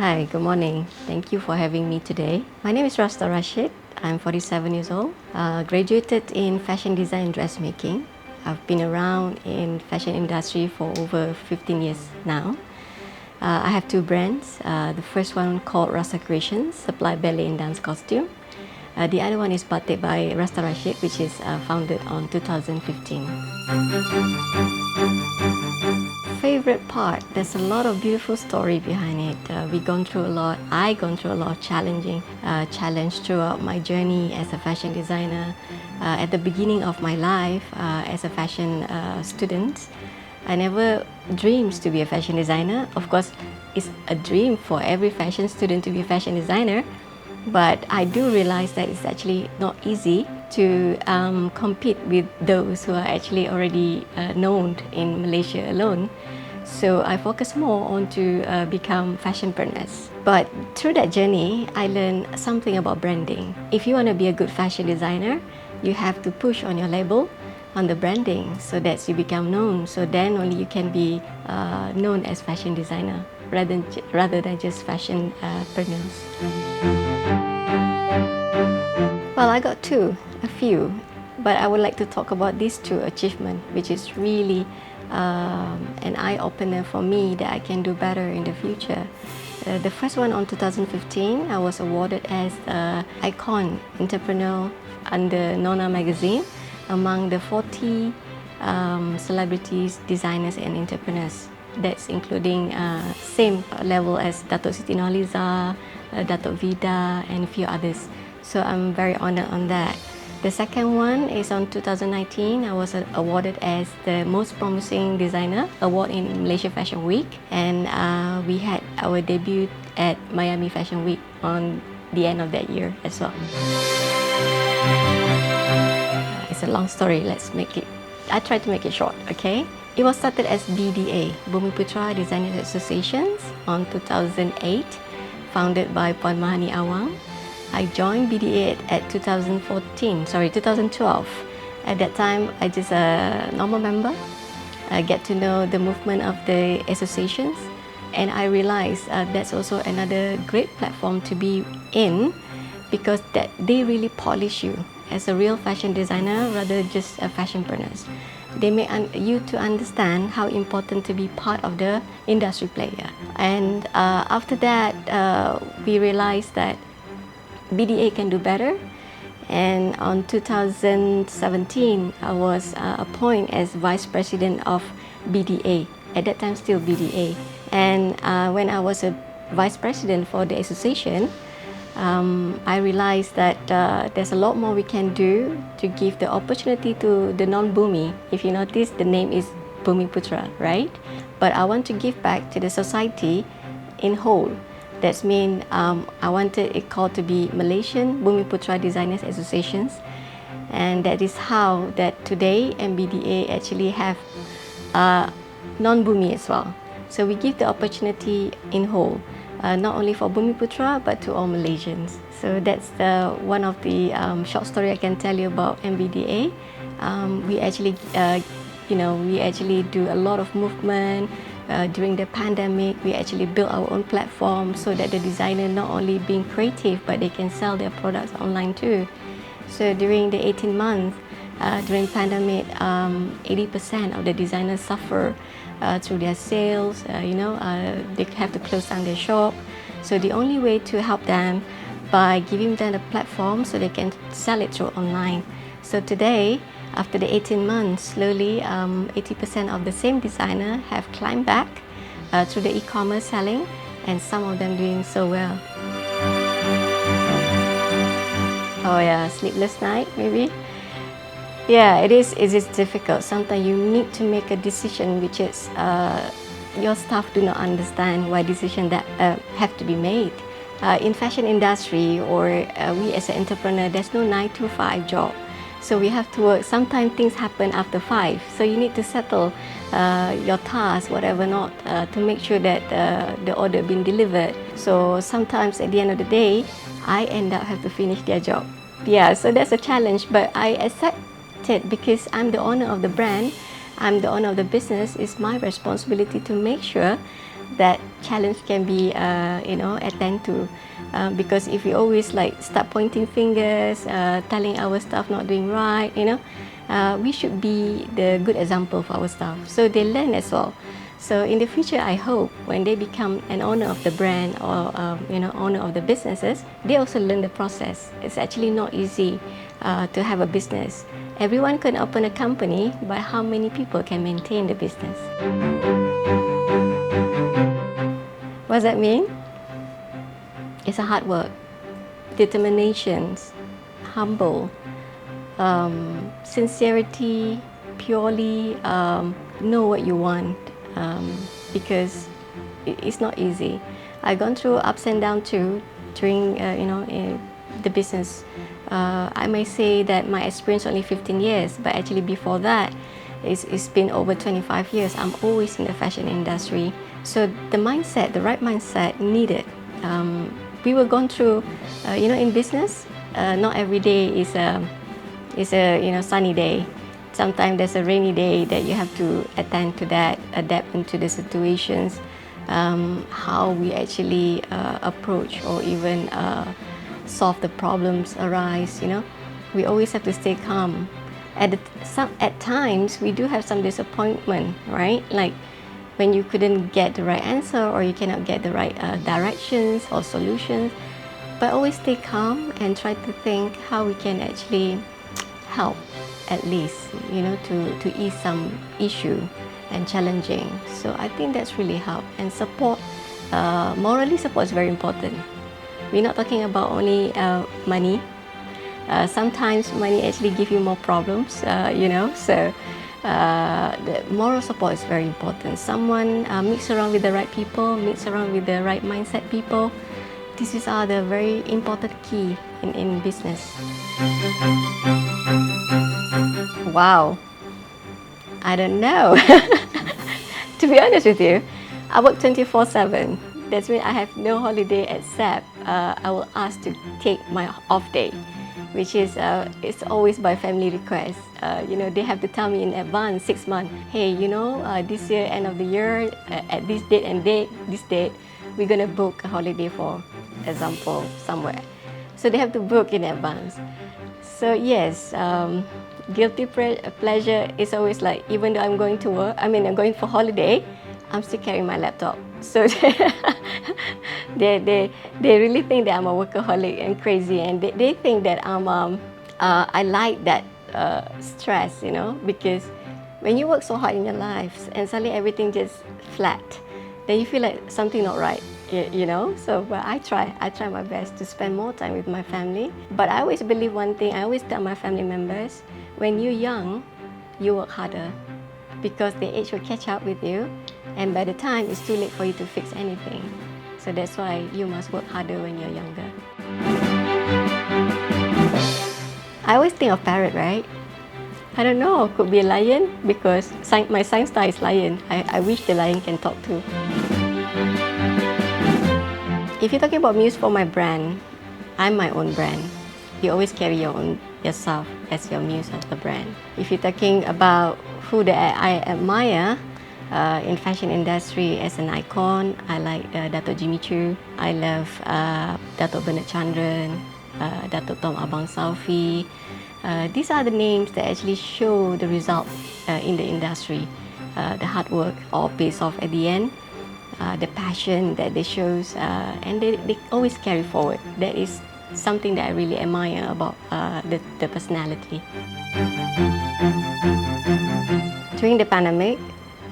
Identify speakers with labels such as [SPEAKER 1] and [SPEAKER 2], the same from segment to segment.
[SPEAKER 1] Hi, good morning. Thank you for having me today. My name is Rasta Rashid. I'm 47 years old, graduated in fashion design and dressmaking. I've been around in fashion industry for over 15 years now. I have two brands. The first one called Rasta Creations, supply ballet and dance costume. The other one is Batik by Rasta Rashid, which is founded on 2015. Favorite part, there's a lot of beautiful story behind it. We've gone through a lot. I've gone through a lot of challenge throughout my journey as a fashion designer. At the beginning of my life as a fashion student, I never dreamed to be a fashion designer. Of course, it's a dream for every fashion student to be a fashion designer, but I do realize that it's actually not easy to compete with those who are actually already known in Malaysia alone. So I focus more on to become fashionpreneurs. But through that journey, I learned something about branding. If you want to be a good fashion designer, you have to push on your label, on the branding, so that you become known. So then only you can be known as fashion designer rather than just fashionpreneurs. Well, I got a few, but I would like to talk about these two achievements, which is really an eye-opener for me that I can do better in the future. The first one on 2015, I was awarded as Icon Entrepreneur under Nona magazine among the 40 celebrities, designers and entrepreneurs. That's including same level as Datuk Siti Nurhaliza, Datuk Vida and a few others. So I'm very honored on that. The second one is on 2019. I was awarded as the Most Promising Designer Award in Malaysia Fashion Week, and we had our debut at Miami Fashion Week on the end of that year as well. It's a long story. I try to make it short, okay? It was started as BDA, Bumiputra Designers Associations, on 2008, founded by Puan Mahani Awang. I joined BDA at 2012. At that time, I just a normal member. I get to know the movement of the associations, and I realized that's also another great platform to be in, because that they really polish you as a real fashion designer rather than just a fashionpreneurs. They make you to understand how important to be part of the industry player. And after that, we realized that BDA can do better, and on 2017 I was appointed as Vice President of BDA, at that time still BDA. And when I was a Vice President for the association, I realized that there's a lot more we can do to give the opportunity to the non-Bumi. If you notice, the name is Bumiputra, right? But I want to give back to the society in whole. That means I wanted it called to be Malaysian Bumiputra Designers Associations, and that is how that today MBDA actually have non-Bumi as well. So we give the opportunity in whole, not only for Bumiputra but to all Malaysians. So that's one of the short story I can tell you about MBDA. We actually, we actually do a lot of movement. During the pandemic, we actually built our own platform so that the designer not only being creative, but they can sell their products online too. So during the 18 months, during pandemic, 80% of the designers suffer through their sales. They have to close down their shop. So the only way to help them by giving them a platform so they can sell it through online. So today, after the 18 months, slowly 80% of the same designer have climbed back through the e-commerce selling, and some of them doing so well. Oh yeah, sleepless night maybe. Yeah, it is difficult. Sometimes you need to make a decision which is your staff do not understand why decisions that have to be made. In fashion industry, or we as an entrepreneur, there's no 9-to-5 job. So we have to work. Sometimes things happen after 5. So you need to settle your tasks, whatever not, to make sure that the order been delivered. So sometimes at the end of the day, I end up have to finish their job. Yeah, so that's a challenge, but I accept it because I'm the owner of the brand. I'm the owner of the business. It's my responsibility to make sure that challenge can be, attend to. Because if we always like start pointing fingers, telling our staff not doing right, we should be the good example for our staff, so they learn as well. So in the future, I hope when they become an owner of the brand or owner of the businesses, they also learn the process. It's actually not easy to have a business. Everyone can open a company, but how many people can maintain the business? What does that mean? It's a hard work, determination, humble, sincerity, purely know what you want, because it's not easy. I've gone through ups and downs too during the business. I may say that my experience only 15 years, but actually before that, it's been over 25 years. I'm always in the fashion industry. So the mindset, the right mindset needed. We were going through, in business, not every day is a sunny day. Sometimes there's a rainy day that you have to attend to that, adapt into the situations, how we actually approach or even solve the problems arise. We always have to stay calm. At times, we do have some disappointment, right? Like when you couldn't get the right answer or you cannot get the right directions or solutions. But always stay calm and try to think how we can actually help, at least, to ease some issue and challenging. So I think that's really helped. And support, morally support is very important. We're not talking about only money. Sometimes money actually gives you more problems, so the moral support is very important. Someone mix around with the right people, mix around with the right mindset people. These are the very important key in business. Wow, I don't know. To be honest with you, I work 24/7. That means I have no holiday except I will ask to take my off day, which is it's always by family request. They have to tell me in advance, 6 months. Hey, this year, end of the year, at this date and this date, we're gonna book a holiday for example somewhere. So they have to book in advance. So yes, guilty pleasure is always like, even though I'm going to work, I'm going for holiday, I'm still carrying my laptop. So they really think that I'm a workaholic and crazy, and they think that I like that stress, because when you work so hard in your life and suddenly everything just flat, then you feel like something not right, So, but I try my best to spend more time with my family. But I always believe one thing. I always tell my family members, when you're young, you work harder, because the age will catch up with you, and by the time it's too late for you to fix anything. So that's why you must work harder when you're younger. I always think of parrot, right? I don't know, could be a lion, because my sign star is lion. I wish the lion can talk too. If you're talking about muse for my brand, I'm my own brand. You always carry yourself as your muse of the brand. If you're talking about who that I admire in fashion industry as an icon, I like Dato' Jimmy Choo. I love Dato' Bernard Chandran, Dato' Tom Abang Saufi. These are the names that actually show the result in the industry. The hard work all pays off at the end. The passion that they shows, and they always carry forward. That is something that I really admire about the personality. During the pandemic,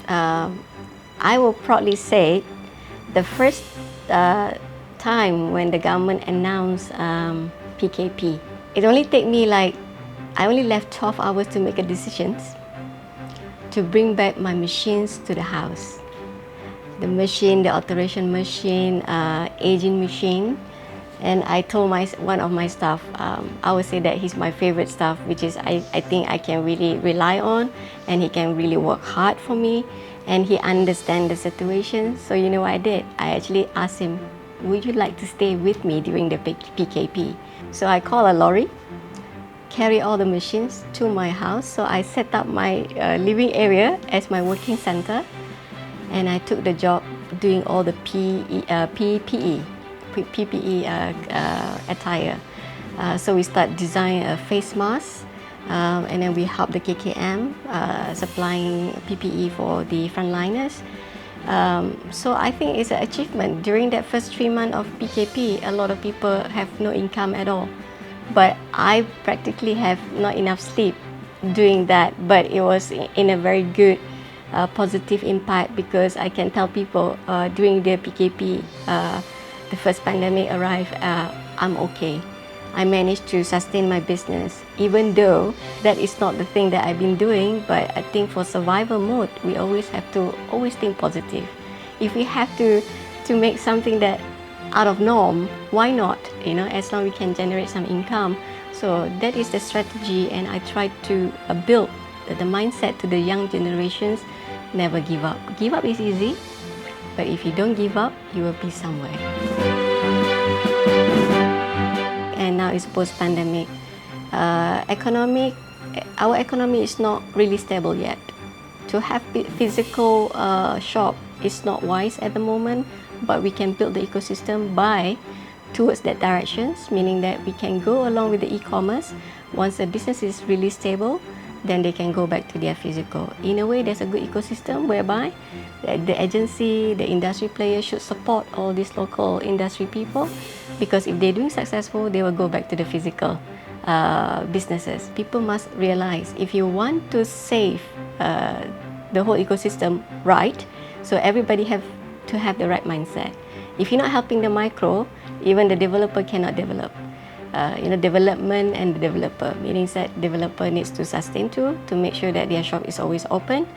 [SPEAKER 1] I will proudly say the first time when the government announced PKP, it only took me I only left 12 hours to make a decision to bring back my machines to the house. The machine, the alteration machine, aging machine. And I told one of my staff, I would say that he's my favorite staff, which is I think I can really rely on, and he can really work hard for me, and he understands the situation. So you know what I did? I actually asked him, would you like to stay with me during the PKP? So I called a lorry, carry all the machines to my house. So I set up my living area as my working center, and I took the job doing all the PPE attire. So we start designing a face mask, and then we help the KKM supplying PPE for the frontliners. So I think it's an achievement. During that first 3 months of PKP, a lot of people have no income at all. But I practically have not enough sleep doing that. But it was in a very good, positive impact, because I can tell people during the PKP, the first pandemic arrived, I'm okay. I managed to sustain my business, even though that is not the thing that I've been doing. But I think for survival mode, we always have to think positive. If we have to make something that out of norm, why not? You know, as long as we can generate some income. So that is the strategy, and I try to build the mindset to the young generations. Never give up. Give up is easy, but if you don't give up, you will be somewhere. And now it's post-pandemic. Our economy is not really stable yet. To have physical shop is not wise at the moment, but we can build the ecosystem towards that directions, meaning that we can go along with the e-commerce. Once a business is really stable, then they can go back to their physical. In a way, there's a good ecosystem whereby the agency, the industry players should support all these local industry people, because if they're doing successful, they will go back to the physical businesses. People must realize, if you want to save the whole ecosystem right, so everybody have to have the right mindset. If you're not helping the micro, even the developer cannot develop. Development and the developer, meaning that developer needs to sustain to make sure that their shop is always open.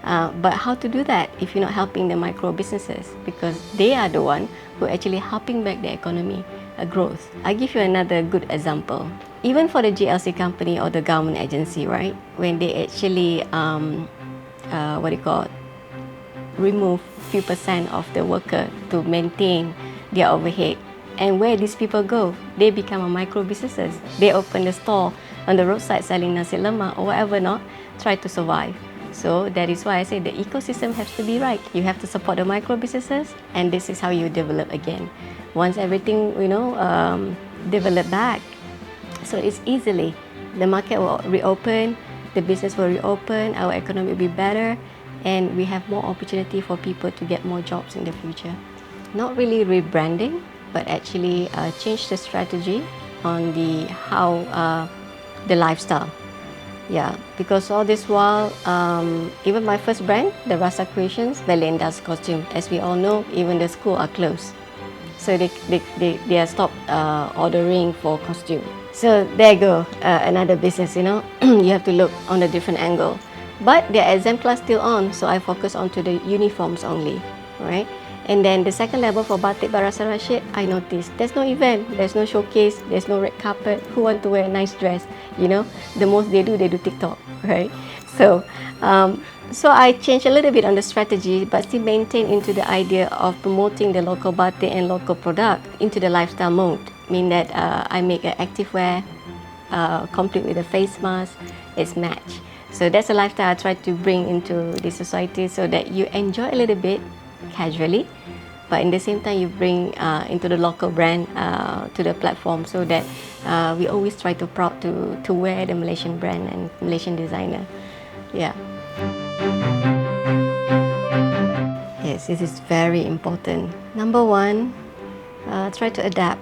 [SPEAKER 1] But how to do that if you're not helping the micro businesses? Because they are the one who are actually helping back the economy growth. I give you another good example. Even for the GLC company or the government agency, right? When they actually remove few percent of the worker to maintain their overhead. And where these people go, they become a micro businesses. They open the store on the roadside selling nasi lemak or whatever not, try to survive. So that is why I say the ecosystem has to be right. You have to support the micro businesses, and this is how you develop again. Once everything, develop back, so it's easily, the market will reopen, the business will reopen, our economy will be better, and we have more opportunity for people to get more jobs in the future. Not really rebranding, but actually change the strategy on the lifestyle. Yeah, because all this while, even my first brand, the Rasta Creations, Belinda's costume, as we all know, even the school are closed. So they are stopped ordering for costume. So there you go, another business, you have to look on a different angle. But the exam class still on, so I focus on to the uniforms only, right? And then the second level for Batik by Rasta Rashid, I noticed there's no event, there's no showcase, there's no red carpet. Who want to wear a nice dress? The most they do TikTok, right? So I changed a little bit on the strategy, but still maintain into the idea of promoting the local batik and local product into the lifestyle mode. Mean that I make an activewear complete with a face mask. It's match. So that's a lifestyle I try to bring into the society, so that you enjoy a little bit casually, but in the same time you bring into the local brand to the platform, so that we always try to proud to wear the Malaysian brand and Malaysian designer. Yeah. Yes, this is very important. Number one, try to adapt.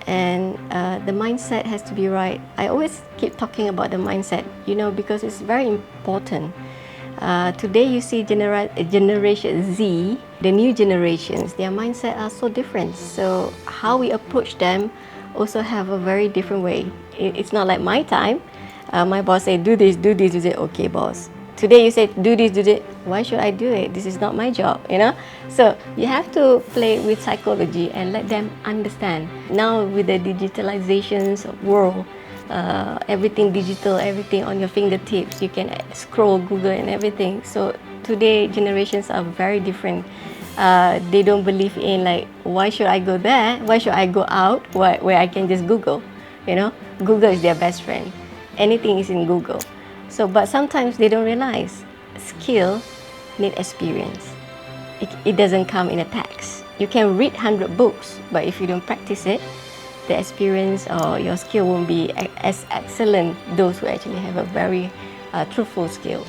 [SPEAKER 1] And the mindset has to be right. I always keep talking about the mindset, because it's very important. Today you see Generation Z, the new generations, their mindset are so different. So how we approach them also have a very different way. It's not like my time. My boss said, do this, you say, okay boss. Today you say, do this, why should I do it? This is not my job, So you have to play with psychology and let them understand. Now with the digitalizations world, everything digital, everything on your fingertips, you can scroll Google and everything. So today generations are very different. They don't believe in why should I go there? Why should I go out where I can just Google? Google is their best friend. Anything is in Google. So, but sometimes they don't realize skill need experience. it doesn't come in a text. You can read 100 books, but if you don't practice it, the experience or your skill won't be as excellent those who actually have a very truthful skill.